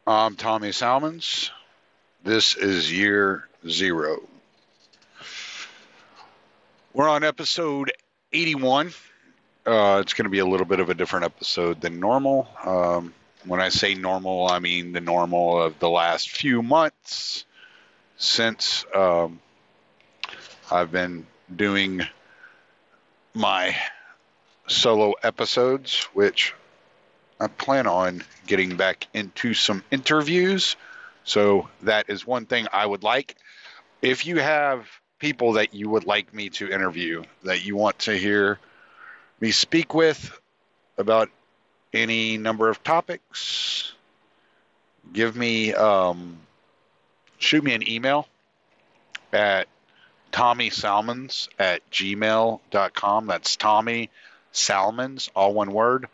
I'm Tommy Salmons. This is year zero. We're on episode 81. It's going to be a little bit of a different episode than normal. When I say normal, I mean the normal of the last few months since I've been doing my solo episodes, which I plan on getting back into some interviews. So that is one thing I would like. If you have people that you would like me to interview, that you want to hear me speak with about any number of topics, give me, shoot me an email at tommysalmons@gmail.com. That's Tommy Salmons, all one word.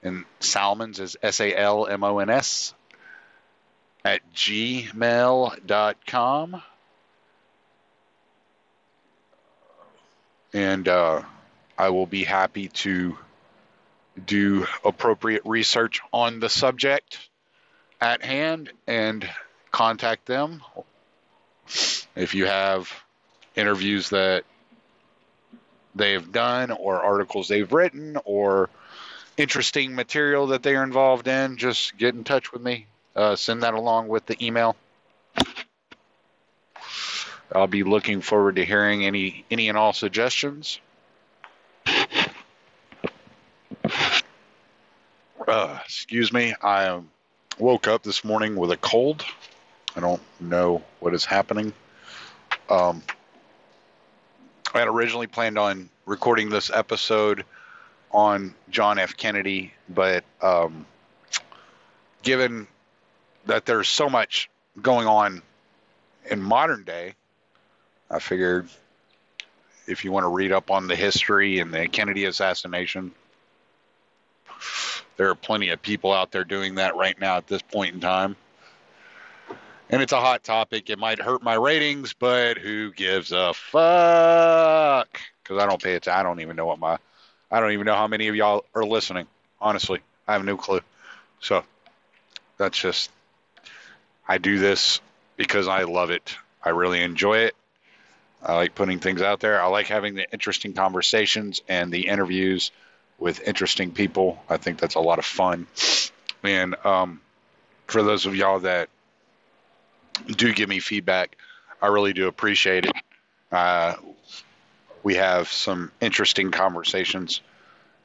And Salmons is Salmons at gmail.com. And I will be happy to do appropriate research on the subject at hand and contact them. If you have interviews that they've done or articles they've written or interesting material that they are involved in, just get in touch with me. Send that along with the email. I'll be looking forward to hearing any and all suggestions. Excuse me. I woke up this morning with a cold. I don't know what is happening. I had originally planned on recording this episode on John F. Kennedy, but given that there's so much going on in modern day, I figured if you want to read up on the history and the Kennedy assassination, there are plenty of people out there doing that right now at this point in time. And it's a hot topic. It might hurt my ratings, but who gives a fuck? Because I don't pay attention. I don't even know how many of y'all are listening. Honestly, I have no clue. So that's just, I do this because I love it. I really enjoy it. I like putting things out there. I like having the interesting conversations and the interviews with interesting people. I think that's a lot of fun. And for those of y'all that do give me feedback, I really do appreciate it. We have some interesting conversations,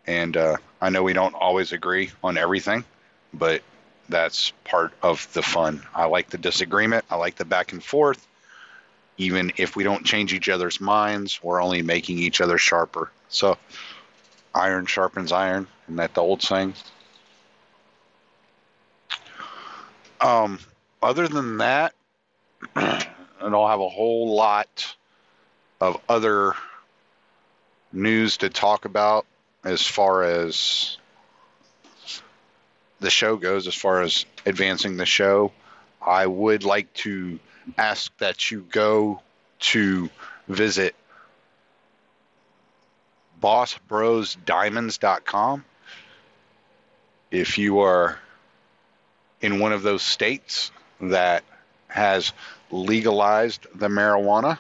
and I know we don't always agree on everything, but that's part of the fun. I like the disagreement. I like the back and forth. Even if we don't change each other's minds, we're only making each other sharper. So iron sharpens iron. Isn't that the old saying? Other than that, I don't have a whole lot of other news to talk about as far as the show goes, as far as advancing the show. I would like to ask that you go to visit bossbrosdiamonds.com. If you are in one of those states that has legalized the marijuana,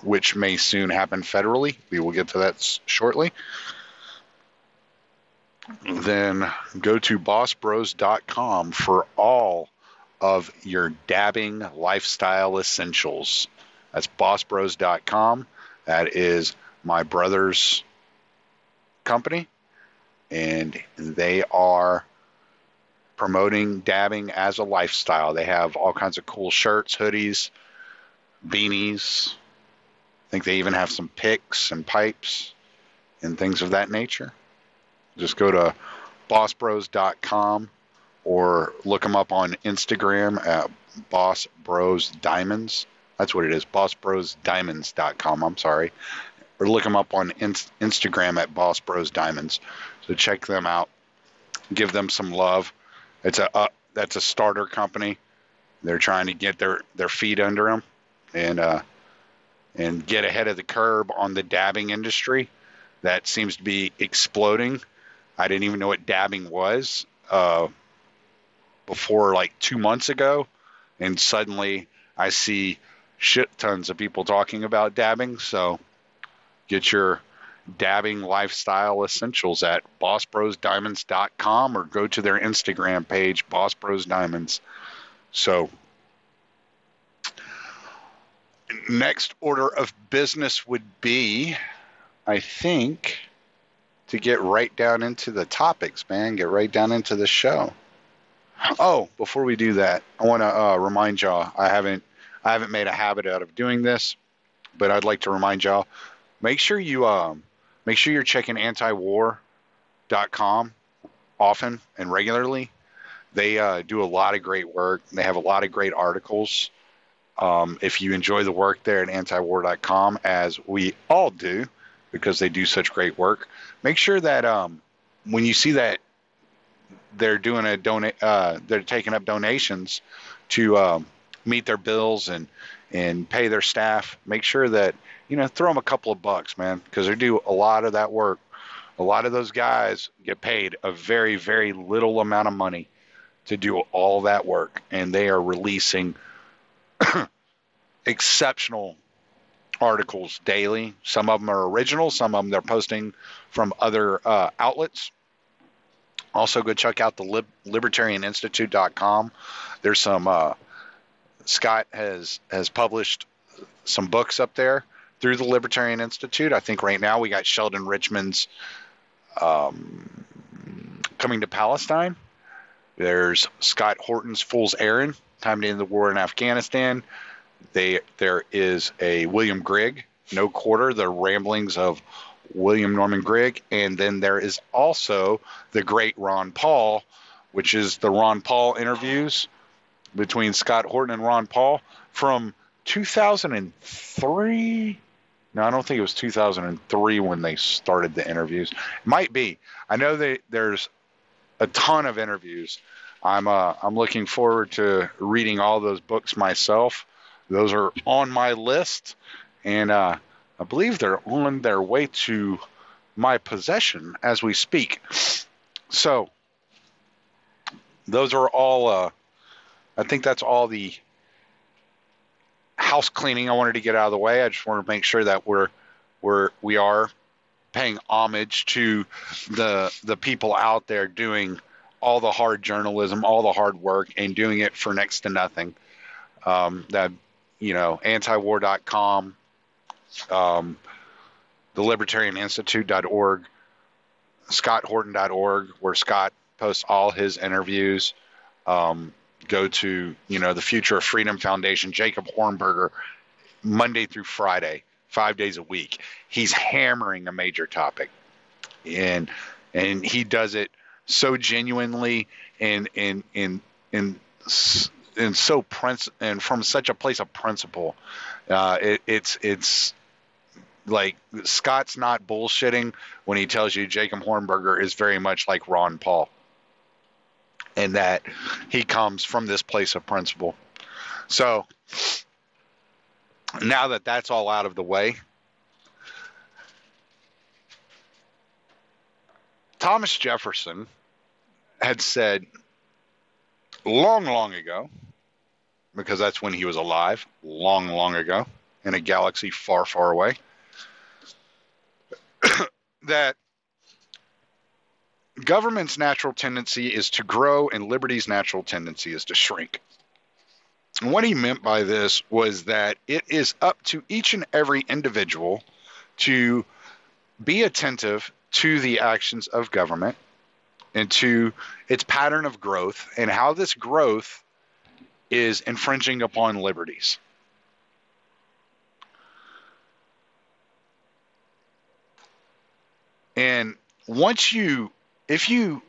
which may soon happen federally, we will get to that shortly, then go to bossbros.com for all of your dabbing lifestyle essentials. That's bossbros.com. That is my brother's company, and they are promoting dabbing as a lifestyle. They have all kinds of cool shirts, hoodies, beanies. I think they even have some picks and pipes and things of that nature. Just go to bossbros.com or look them up on Instagram at Boss Bros Diamonds. That's what it is, bossbrosdiamonds.com. I'm sorry. Or look them up on Instagram at Boss Bros Diamonds. So check them out. Give them some love. That's a starter company. They're trying to get their feet under them and get ahead of the curve on the dabbing industry. That seems to be exploding. I didn't even know what dabbing was before like 2 months ago, and suddenly I see shit tons of people talking about dabbing. So get your dabbing lifestyle essentials at bossbrosdiamonds.com or go to their Instagram page, Boss Bros Diamonds. So next order of business would be, I think, to get right down into the topics, man. Get right down into the show. Oh, before we do that, I want to remind y'all, I haven't made a habit out of doing this, but I'd like to remind y'all, make sure you're checking antiwar.com often and regularly. They do a lot of great work. They have a lot of great articles. If you enjoy the work there at antiwar.com, as we all do, because they do such great work, make sure that when you see that they're doing they're taking up donations to meet their bills and pay their staff, make sure that, throw them a couple of bucks, man, because they do a lot of that work. A lot of those guys get paid a very, very little amount of money to do all that work, and they are releasing exceptional articles daily. Some of them are original, some of them they're posting from other outlets. Also, go check out the libertarianinstitute.com. There's some Scott has published some books up there through the Libertarian Institute. I think right now we got Sheldon Richman's Coming to Palestine. There's Scott Horton's Fool's Errand, Time to End the War in Afghanistan. There is a William Grigg, No Quarter, The Ramblings of William Norman Grigg. And then there is also the great Ron Paul, which is the Ron Paul interviews between Scott Horton and Ron Paul from 2003. No, I don't think it was 2003 when they started the interviews. It might be. I know there's a ton of interviews. I'm looking forward to reading all those books myself. Those are on my list, and I believe they're on their way to my possession as we speak. So those are all. I think that's all the house cleaning I wanted to get out of the way. I just want to make sure that we are paying homage to the people out there doing all the hard journalism, all the hard work, and doing it for next to nothing. Antiwar.com, the libertarianinstitute.org, scotthorton.org, where Scott posts all his interviews. Go to, the Future of Freedom Foundation, Jacob Hornberger, Monday through Friday, 5 days a week. He's hammering a major topic, and he does it so genuinely and from such a place of principle. It's like Scott's not bullshitting when he tells you Jacob Hornberger is very much like Ron Paul, and that he comes from this place of principle. So now that that's all out of the way, Thomas Jefferson had said long, long ago, because that's when he was alive, long, long ago, in a galaxy far, far away, that government's natural tendency is to grow and liberty's natural tendency is to shrink. And what he meant by this was that it is up to each and every individual to be attentive to the actions of government and to its pattern of growth and how this growth is infringing upon liberties. And if you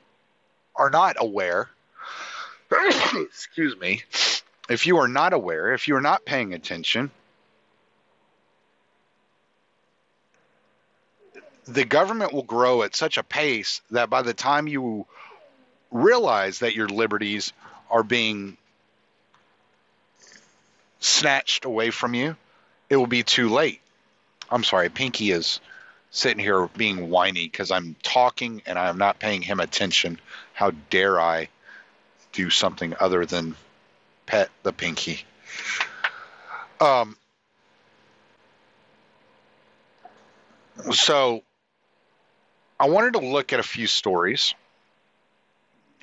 are not aware, excuse me, if you are not aware, if you are not paying attention, the government will grow at such a pace that by the time you realize that your liberties are being snatched away from you, it will be too late. I'm sorry, Pinky is sitting here being whiny because I'm talking and I'm not paying him attention. How dare I do something other than pet the pinky. So I wanted to look at a few stories.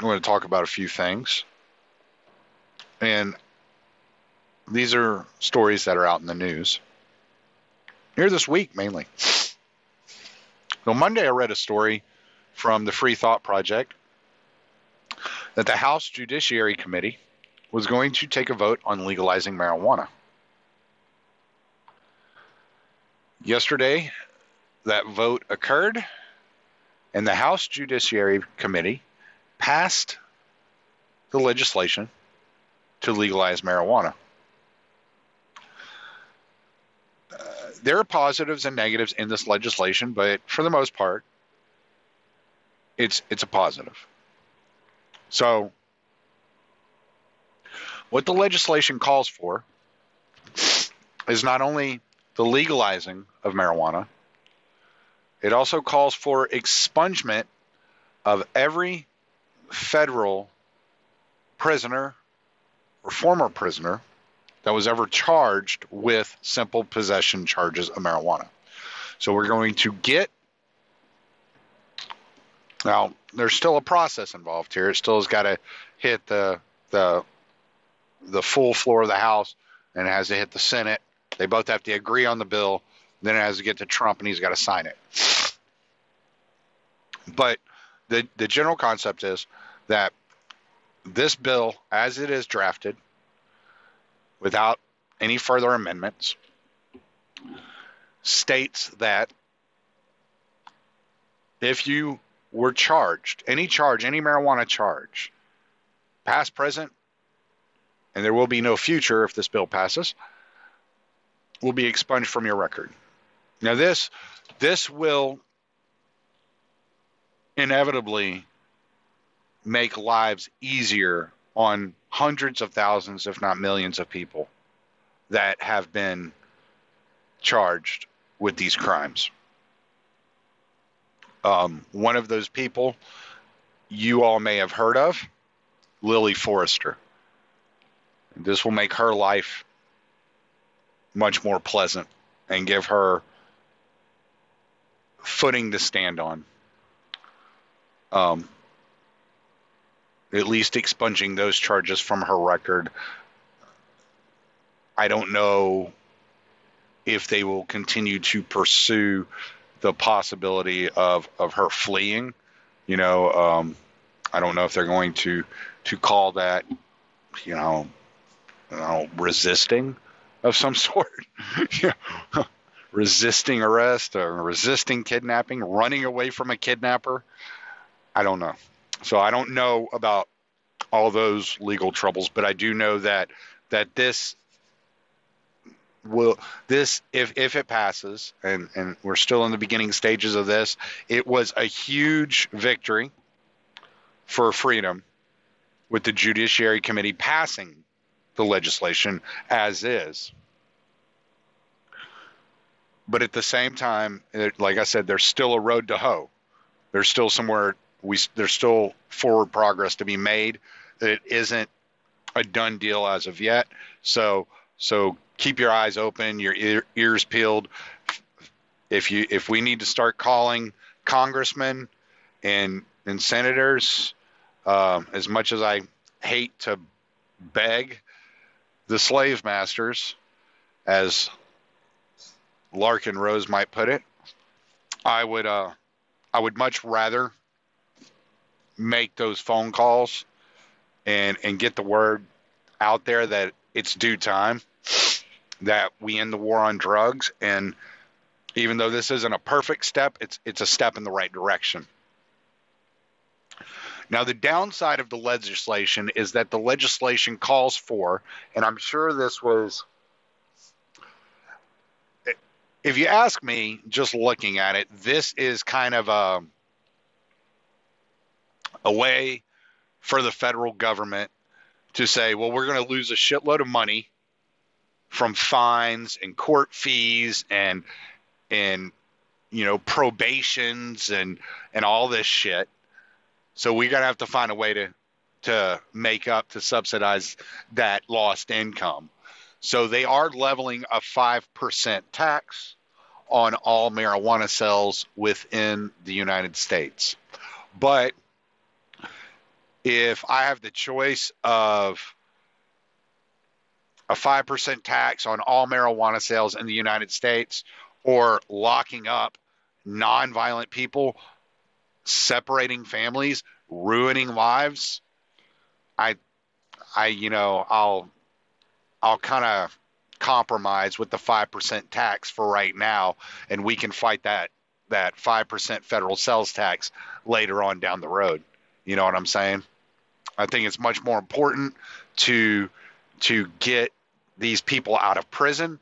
I want to talk about a few things. And these are stories that are out in the news. Here this week, mainly. So Monday, I read a story from the Free Thought Project that the House Judiciary Committee was going to take a vote on legalizing marijuana. Yesterday, that vote occurred, and the House Judiciary Committee passed the legislation to legalize marijuana. There are positives and negatives in this legislation, but for the most part, it's a positive. So, what the legislation calls for is not only the legalizing of marijuana, it also calls for expungement of every federal prisoner or former prisoner that was ever charged with simple possession charges of marijuana. So we're going to get, now there's still a process involved here. It still has got to hit the full floor of the House, and it has to hit the Senate. They both have to agree on the bill. Then it has to get to Trump, and he's got to sign it. But the general concept is that this bill, as it is drafted, without any further amendments, states that if you were charged, any marijuana charge, past, present, and there will be no future if this bill passes, will be expunged from your record. Now this will inevitably make lives easier on hundreds of thousands, if not millions of people that have been charged with these crimes. One of those people you all may have heard of, Lily Forrester. This will make her life much more pleasant and give her footing to stand on. At least expunging those charges from her record. I don't know if they will continue to pursue the possibility of her fleeing. I don't know if they're going to call that, resisting of some sort. Resisting arrest or resisting kidnapping, running away from a kidnapper. I don't know. So I don't know about all those legal troubles, but I do know that this will, if it passes, and we're still in the beginning stages of this, it was a huge victory for freedom with the Judiciary Committee passing the legislation as is. But at the same time, like I said, there's still a road to hoe. There's still there's still forward progress to be made. It isn't a done deal as of yet. So keep your eyes open, your ears peeled. If we need to start calling congressmen and senators, as much as I hate to beg the slave masters, as Larkin Rose might put it, I would much rather make those phone calls and get the word out there that it's due time, that we end the war on drugs. And even though this isn't a perfect step, it's a step in the right direction. Now, the downside of the legislation is that the legislation calls for, and I'm sure this was, if you ask me, just looking at it, this is kind of a way for the federal government to say, well, we're going to lose a shitload of money from fines and court fees and probations and all this shit. So we're going to have to find a way to make up to subsidize that lost income. So they are leveling a 5% tax on all marijuana sales within the United States. But if I have the choice of a 5% tax on all marijuana sales in the United States or locking up nonviolent people, separating families, ruining lives, I'll kind of compromise with the 5% tax for right now, and we can fight that 5% federal sales tax later on down the road. You know what I'm saying? I think it's much more important to get these people out of prison,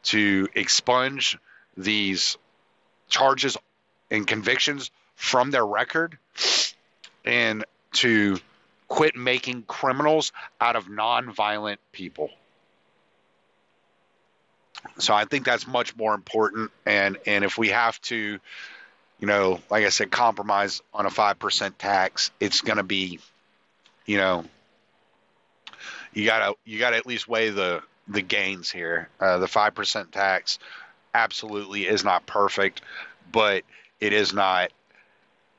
to expunge these charges and convictions from their record, and to quit making criminals out of nonviolent people. So I think that's much more important. And if we have to, like I said, compromise on a 5% tax, it's going to be, you gotta at least weigh the gains here. The 5% tax absolutely is not perfect, but it is not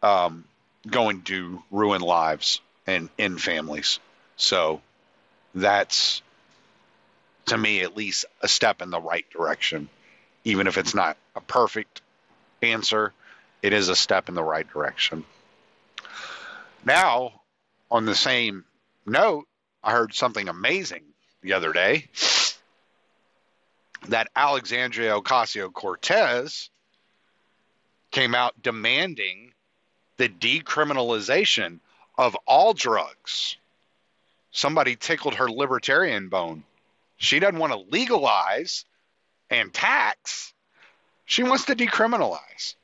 going to ruin lives and in families. So that's, to me, at least a step in the right direction. Even if it's not a perfect answer, it is a step in the right direction. Now, on the same note, I heard something amazing the other day, that Alexandria Ocasio-Cortez came out demanding the decriminalization of all drugs. Somebody tickled her libertarian bone. She doesn't want to legalize and tax. She wants to decriminalize.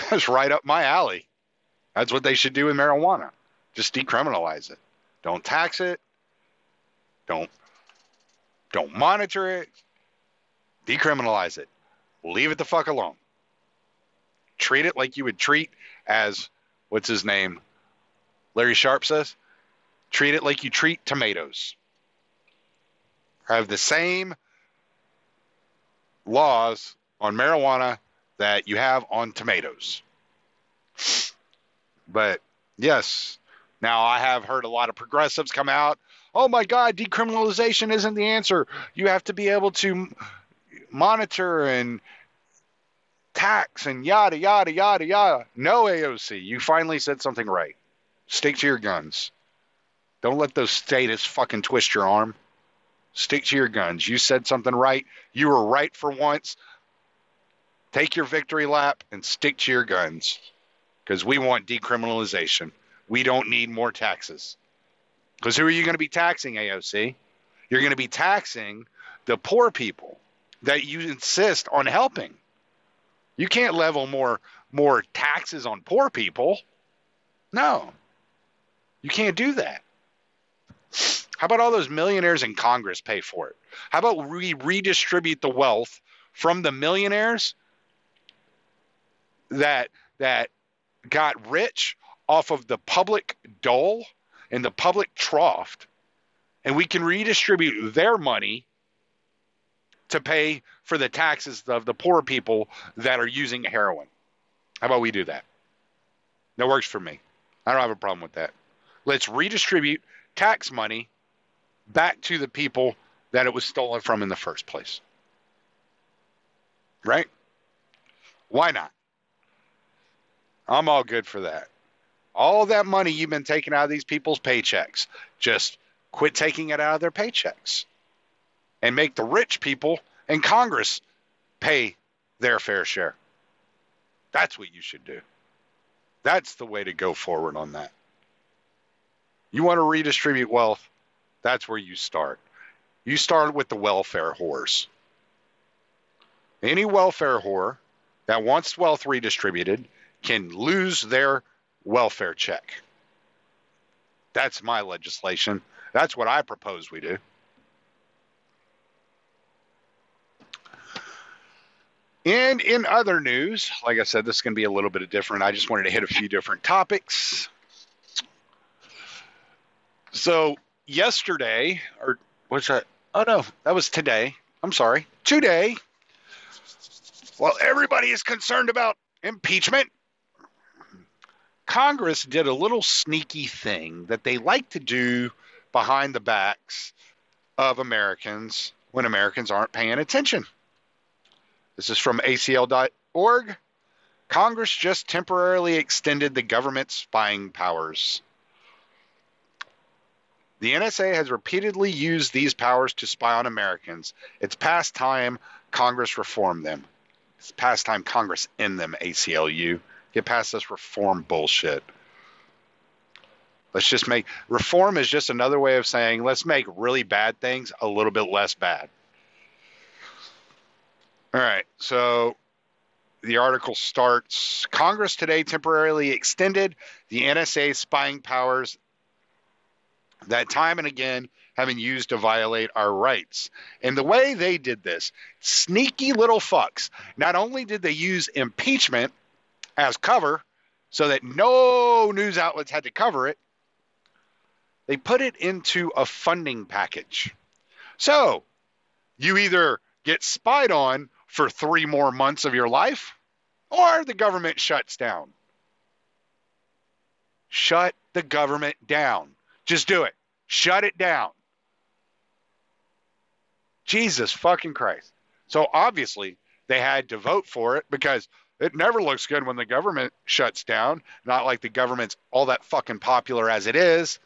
That's right up my alley. That's what they should do with marijuana. Just decriminalize it. Don't tax it. Don't monitor it. Decriminalize it. Leave it the fuck alone. Treat it like you would treat, as, what's his name, Larry Sharp says, treat it like you treat tomatoes. Have the same laws on marijuana that you have on tomatoes. But yes, now I have heard a lot of progressives come out, oh my God, decriminalization isn't the answer. You have to be able to monitor and tax and yada, yada, yada, yada. No, AOC, you finally said something right. Stick to your guns. Don't let those statists fucking twist your arm. Stick to your guns. You said something right. You were right for once. Take your victory lap and stick to your guns. Because we want decriminalization. We don't need more taxes. Because who are you going to be taxing, AOC? You're going to be taxing the poor people that you insist on helping. You can't level more taxes on poor people. No. You can't do that. How about all those millionaires in Congress pay for it? How about we redistribute the wealth from the millionaires that got rich off of the public dole and the public trough, and we can redistribute their money to pay for the taxes of the poor people that are using heroin. How about we do that? That works for me. I don't have a problem with that. Let's redistribute tax money back to the people that it was stolen from in the first place. Right? Why not? I'm all good for that. All that money you've been taking out of these people's paychecks, just quit taking it out of their paychecks and make the rich people in Congress pay their fair share. That's what you should do. That's the way to go forward on that. You want to redistribute wealth? That's where you start. You start with the welfare whores. Any welfare whore that wants wealth redistributed can lose their welfare check. That's my legislation. That's what I propose we do. And in other news, like I said, this is going to be a little bit different. I just wanted to hit a few different topics. So yesterday, or what's that? Oh no, that was today. I'm sorry. Today, while everybody is concerned about impeachment, Congress did a little sneaky thing that they like to do behind the backs of Americans when Americans aren't paying attention. This is from acl.org. Congress just temporarily extended the government's spying powers. The NSA has repeatedly used these powers to spy on Americans. It's past time Congress reform them. It's past time Congress end them, ACLU. Get past this reform bullshit. Let's just make reform is just another way of saying let's make really bad things a little bit less bad. All right, so the article starts, Congress today temporarily extended the NSA spying powers that time and again have been used to violate our rights. And the way they did this, sneaky little fucks, not only did they use impeachment as cover so that no news outlets had to cover it, they put it into a funding package. So you either get spied on for 3 more months of your life, or the government shuts down. Shut the government down. Just do it. Shut it down. Jesus fucking Christ. So obviously they had to vote for it because it never looks good when the government shuts down. Not like the government's all that fucking popular as it is.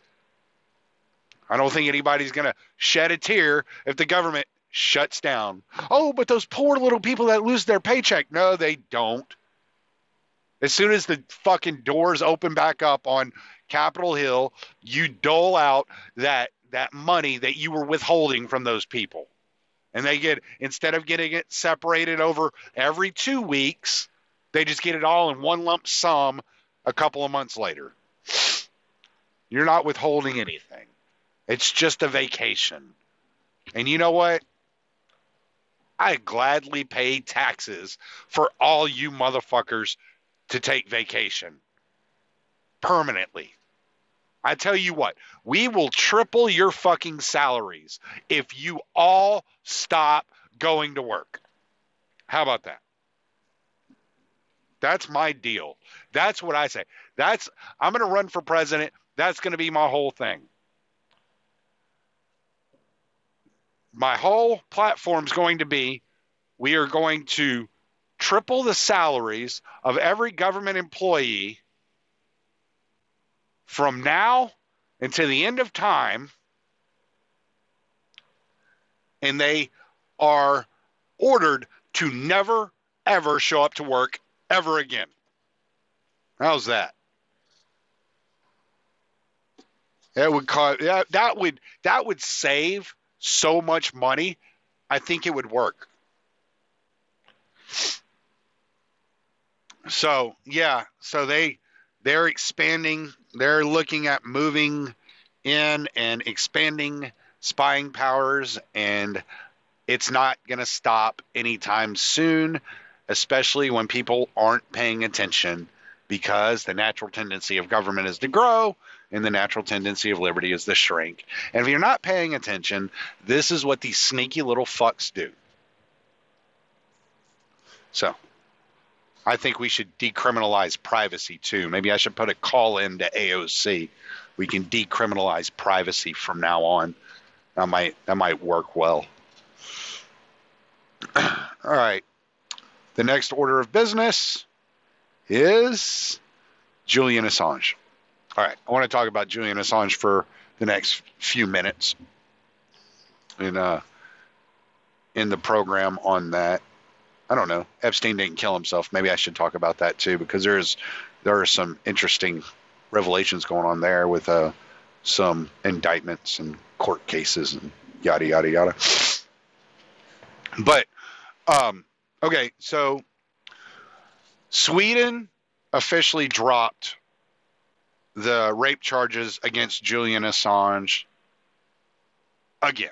I don't think anybody's going to shed a tear if the government shuts down. Oh, but those poor little people that lose their paycheck. No, they don't. As soon as the fucking doors open back up on Capitol Hill, you dole out that money that you were withholding from those people. And they get, instead of getting it separated over every 2 weeks, they just get it all in one lump sum a couple of months later. You're not withholding anything. It's just a vacation. And you know what? I gladly pay taxes for all you motherfuckers to take vacation permanently. I tell you what, we will triple your fucking salaries if you all stop going to work. How about that? That's my deal. That's what I say. I'm going to run for president. That's going to be my whole thing. My whole platform is going to be, we are going to triple the salaries of every government employee from now until the end of time, and they are ordered to never, ever show up to work ever again. How's that? That would cause, that would save so much money. I think it would work. So yeah, so they're expanding. They're looking at moving in and expanding spying powers, and it's not going to stop anytime soon, especially when people aren't paying attention, because the natural tendency of government is to grow and the natural tendency of liberty is to shrink. And if you're not paying attention, this is what these sneaky little fucks do. So I think we should decriminalize privacy too. Maybe I should put a call in to AOC. We can decriminalize privacy from now on. That might work well. All right. The next order of business is Julian Assange. All right. I want to talk about Julian Assange for the next few minutes in the program on that. I don't know. Epstein didn't kill himself. Maybe I should talk about that too, because there are some interesting revelations going on there with some indictments and court cases and yada, yada, yada. But, okay, so Sweden officially dropped the rape charges against Julian Assange again.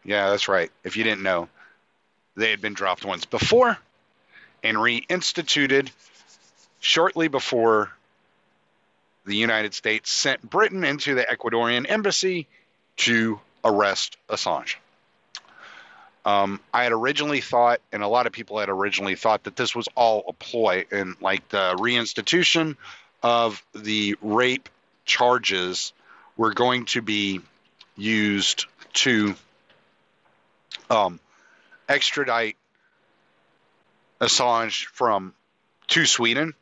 Yeah, that's right. If you didn't know, they had been dropped once before and reinstituted shortly before the United States sent Britain into the Ecuadorian embassy to arrest Assange. I had originally thought, and a lot of people had originally thought, that this was all a ploy, and like the reinstitution of the rape charges were going to be used to extradite Assange to Sweden,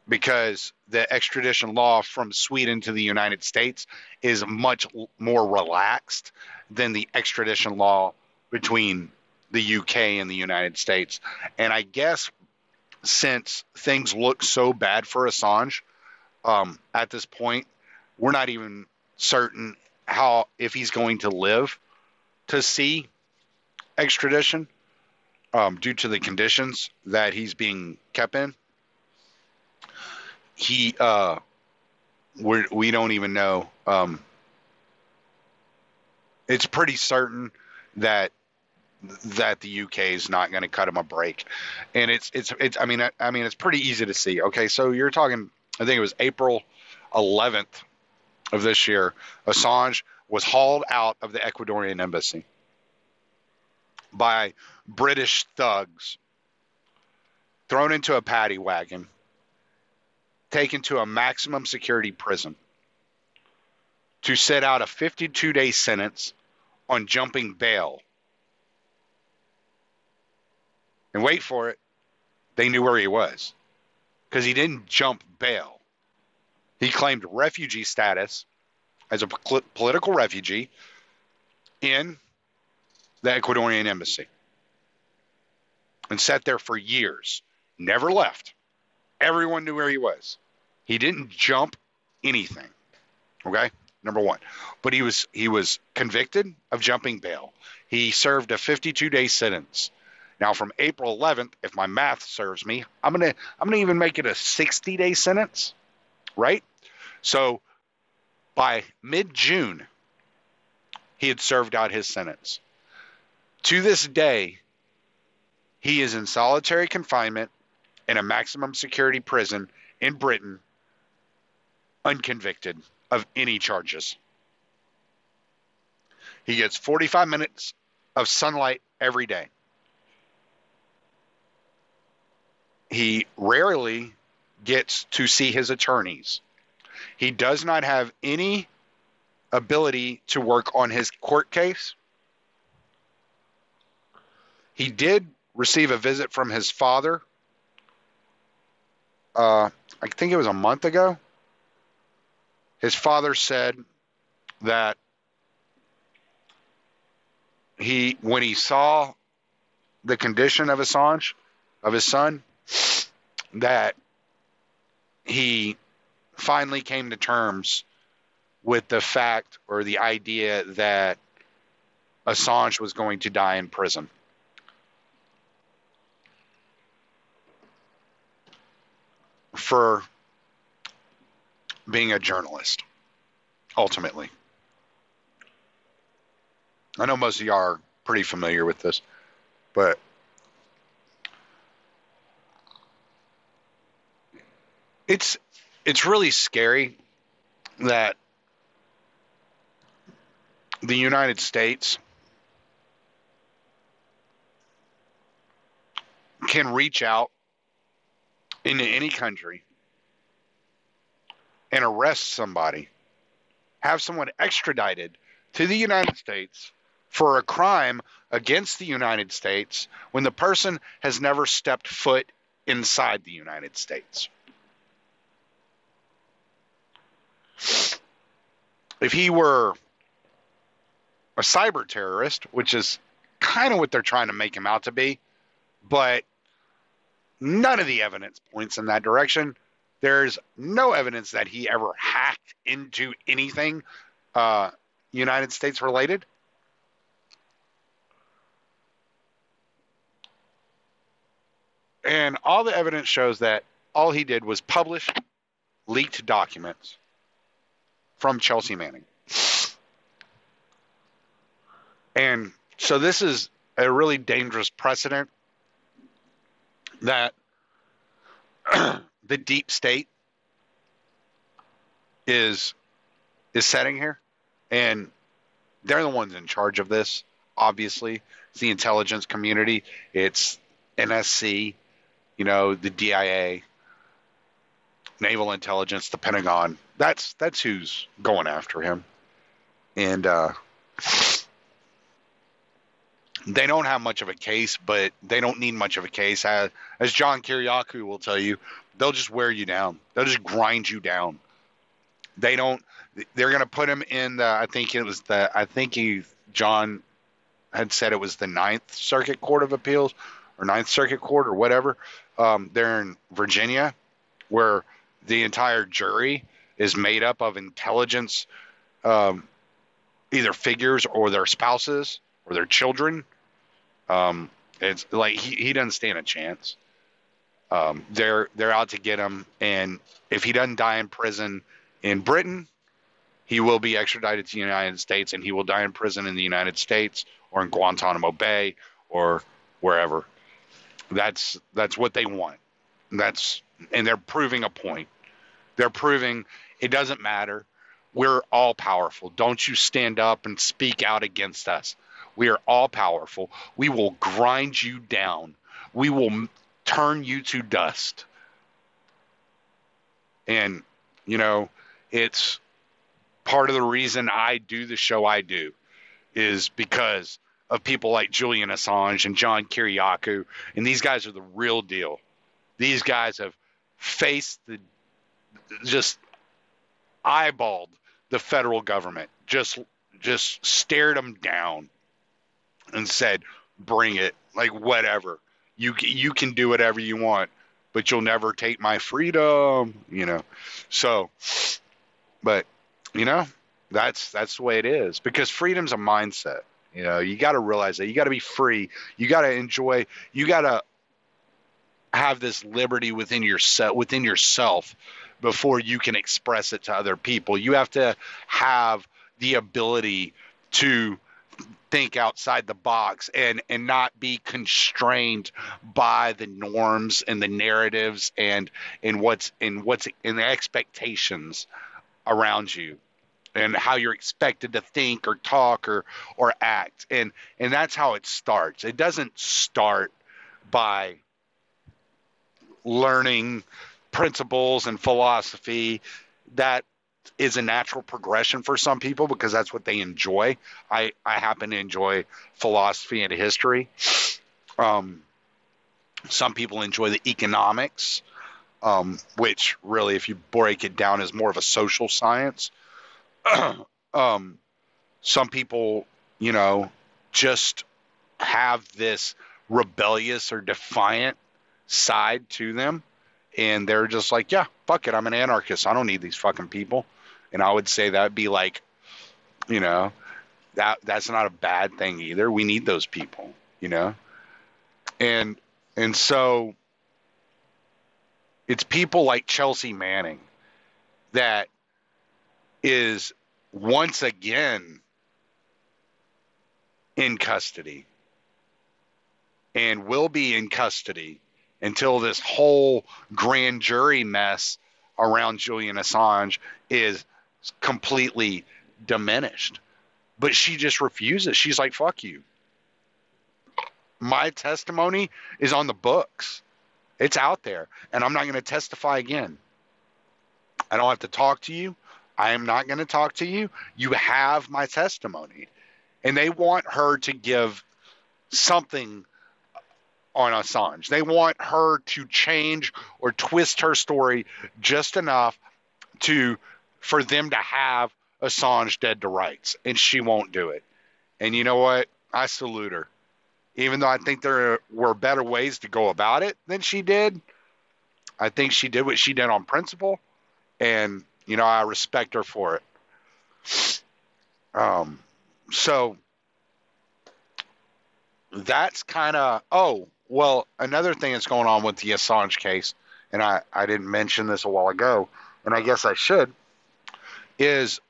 because the extradition law from Sweden to the United States is much more relaxed than the extradition law between the UK and the United States. And I guess since things look so bad for Assange at this point, we're not even certain if he's going to live to see extradition due to the conditions that he's being kept in. We don't even know. It's pretty certain that the UK is not going to cut him a break, and it's pretty easy to see. Okay, so you're talking, I think it was April 11th of this year, Assange was hauled out of the Ecuadorian embassy by British thugs, thrown into a paddy wagon, taken to a maximum security prison to sit out a 52-day sentence on jumping bail. And wait for it, they knew where he was, because he didn't jump bail. He claimed refugee status as a political refugee in the Ecuadorian embassy and sat there for years, never left. Everyone knew where he was. He didn't jump anything. Okay, number one. But he was convicted of jumping bail. He served a 52-day sentence. Now, from April 11th, if my math serves me, I'm gonna even make it a 60-day sentence, right? So by mid-June, he had served out his sentence. To this day, he is in solitary confinement in a maximum security prison in Britain, unconvicted of any charges. He gets 45 minutes of sunlight every day. He rarely gets to see his attorneys. He does not have any ability to work on his court case. He did receive a visit from his father. I think it was a month ago. His father said that when he saw the condition of Assange, of his son, that he finally came to terms with the fact or the idea that Assange was going to die in prison. For being a journalist, ultimately. I know most of y'all are pretty familiar with this, but it's really scary that the United States can reach out into any country and arrest somebody, have someone extradited to the United States for a crime against the United States when the person has never stepped foot inside the United States. If he were a cyber terrorist, which is kind of what they're trying to make him out to be, but none of the evidence points in that direction. There's no evidence that he ever hacked into anything United States related. And all the evidence shows that all he did was publish leaked documents from Chelsea Manning. And so this is a really dangerous precedent that the deep state is setting here, and they're the ones in charge of this. Obviously, it's the intelligence community. It's NSC, the DIA, Naval Intelligence, the Pentagon. That's who's going after him, and they don't have much of a case, but they don't need much of a case. As John Kiriakou will tell you, they'll just wear you down. They'll just grind you down. They're going to put him in John had said it was the Ninth Circuit Court of Appeals or Ninth Circuit Court or whatever. They're in Virginia, where the entire jury is made up of intelligence, either figures or their spouses or their children. It's like he doesn't stand a chance. They're out to get him, and if he doesn't die in prison in Britain, he will be extradited to the United States, and he will die in prison in the United States or in Guantanamo Bay or wherever. That's what they want. And they're proving a point. They're proving it doesn't matter. We're all powerful. Don't you stand up and speak out against us. We are all powerful. We will grind you down. We will turn you to dust. And, it's part of the reason I do the show I do is because of people like Julian Assange and John Kiriakou. And these guys are the real deal. These guys have faced just eyeballed the federal government, just stared them down and said, bring it, like whatever. You can do whatever you want, but you'll never take my freedom, So, but, that's the way it is, because freedom's a mindset. You got to realize that you got to be free. You got to enjoy, you got to have this liberty within yourself before you can express it to other people. You have to have the ability to think outside the box and not be constrained by the norms and the narratives and what's in the expectations around you and how you're expected to think or talk or act. And that's how it starts. It doesn't start by learning principles and philosophy. That is a natural progression for some people because that's what they enjoy. I happen to enjoy philosophy and history. Some people enjoy the economics, which really, if you break it down, is more of a social science. Some people, just have this rebellious or defiant side to them. And they're just like, yeah, fuck it. I'm an anarchist. I don't need these fucking people. And I would say that'd be like, that's not a bad thing either. We need those people, And so it's people like Chelsea Manning that is once again in custody and will be in custody until this whole grand jury mess around Julian Assange is completely diminished. But she just refuses. She's like, fuck you. My testimony is on the books. It's out there. And I'm not going to testify again. I don't have to talk to you. I am not going to talk to you. You have my testimony. And they want her to give something on Assange. They want her to change or twist her story just enough for them to have Assange dead to rights, and she won't do it. And you know what? I salute her. Even though I think there were better ways to go about it than she did, I think she did what she did on principle, and I respect her for it. So that's kind of another thing that's going on with the Assange case, and I didn't mention this a while ago, and I guess I should, is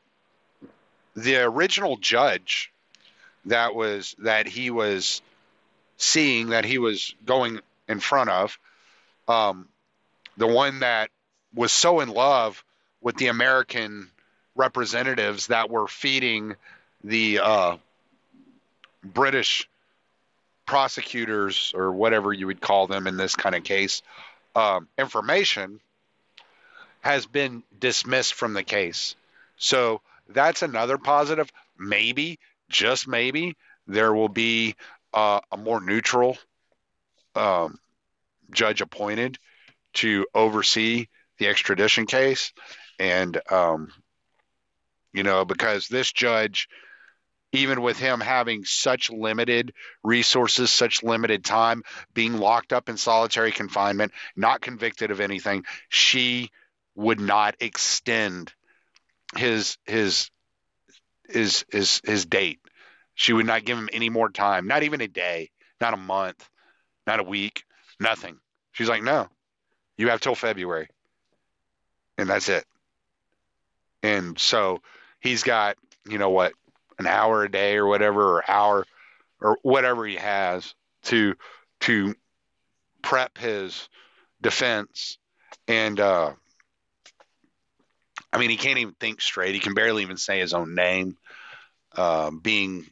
the original judge that he was seeing, that he was going in front of, the one that was so in love with the American representatives that were feeding the British prosecutors, or whatever you would call them in this kind of case, information, has been dismissed from the case. So that's another positive. Maybe, just maybe, there will be a more neutral um, judge appointed to oversee the extradition case. And, because this judge, even with him having such limited resources, such limited time, being locked up in solitary confinement, not convicted of anything, she would not extend his date. She would not give him any more time, not even a day, not a month, not a week, nothing. She's like, no, you have till February, and that's it. And so he's got, what, an hour a day or whatever, or hour or whatever he has to to prep his defense. And he can't even think straight. He can barely even say his own name. Being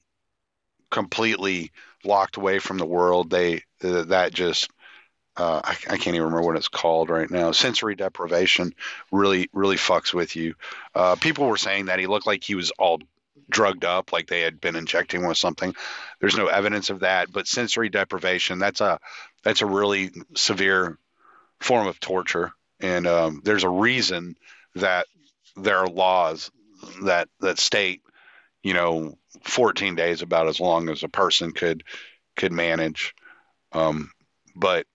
completely locked away from the world, that just I can't even remember what it's called right now. Sensory deprivation really, really fucks with you. People were saying that he looked like he was all drugged up, like they had been injecting him with something. There's no evidence of that, but sensory deprivation, that's a really severe form of torture. And there's a reason that there are laws that state, 14 days, about as long as a person could manage. But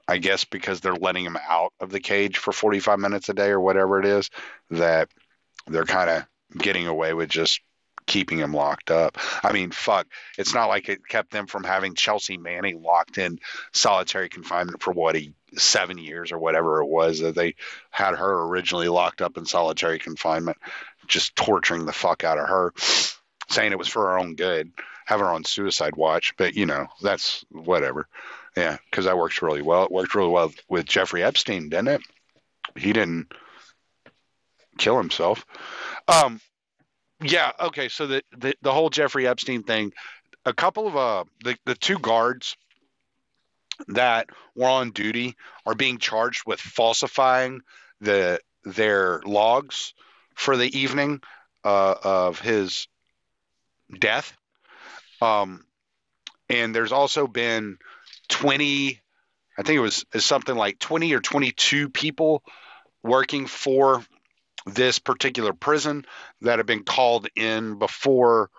I guess because they're letting him out of the cage for 45 minutes a day or whatever it is, that they're kind of getting away with just keeping him locked up. Fuck. It's not like it kept them from having Chelsea Manning locked in solitary confinement for 7 years or whatever it was that they had her originally locked up in solitary confinement, just torturing the fuck out of her, saying it was for her own good, having her on suicide watch. But, that's whatever. Yeah, because that works really well. It worked really well with Jeffrey Epstein, didn't it? He didn't kill himself. Yeah, okay, so the whole Jeffrey Epstein thing, a couple of the two guards that were on duty are being charged with falsifying their logs for the evening of his death. And there's also been 20, I think it was something like 20 or 22 people working for this particular prison that have been called in before.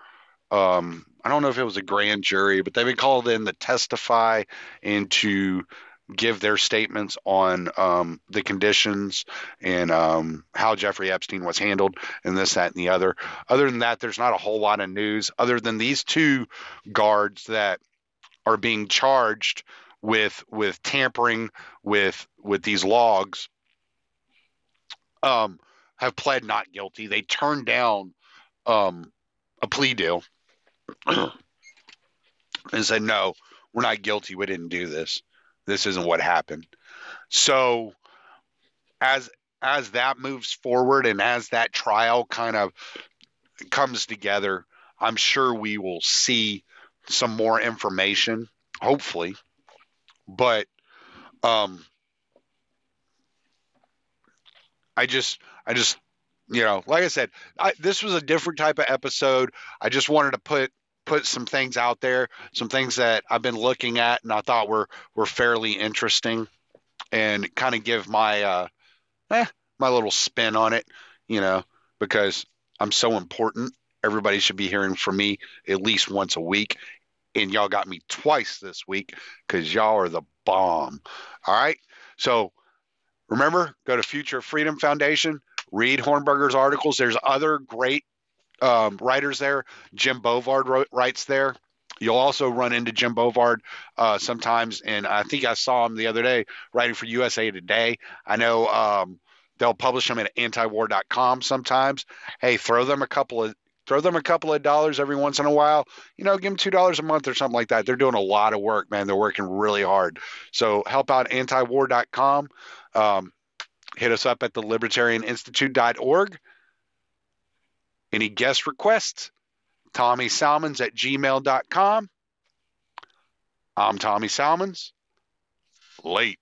I don't know if it was a grand jury, but they've been called in to testify and to give their statements on the conditions and how Jeffrey Epstein was handled and this, that, and the other. Other than that, there's not a whole lot of news other than these two guards that are being charged with tampering with these logs. Have pled not guilty. They turned down a plea deal and said, no, we're not guilty. We didn't do this. This isn't what happened. So as that moves forward and as that trial kind of comes together, I'm sure we will see some more information, hopefully. But I just, like I said, this was a different type of episode. I just wanted to put some things out there, some things that I've been looking at and I thought were fairly interesting, and kind of give my my little spin on it, because I'm so important. Everybody should be hearing from me at least once a week, and y'all got me twice this week because y'all are the bomb. All right, so remember, go to Future Freedom Foundation, read Hornberger's articles. There's other great writers there. Jim Bovard writes there. You'll also run into Jim Bovard sometimes, and I think I saw him the other day writing for USA Today. I know they'll publish them at antiwar.com sometimes. Hey, throw them a couple of dollars every once in a while. Give them $2 a month or something like that. They're doing a lot of work, man. They're working really hard. So help out antiwar.com. Hit us up at thelibertarianinstitute.org. Any guest requests? TommySalmons@gmail.com. I'm Tommy Salmons. Late.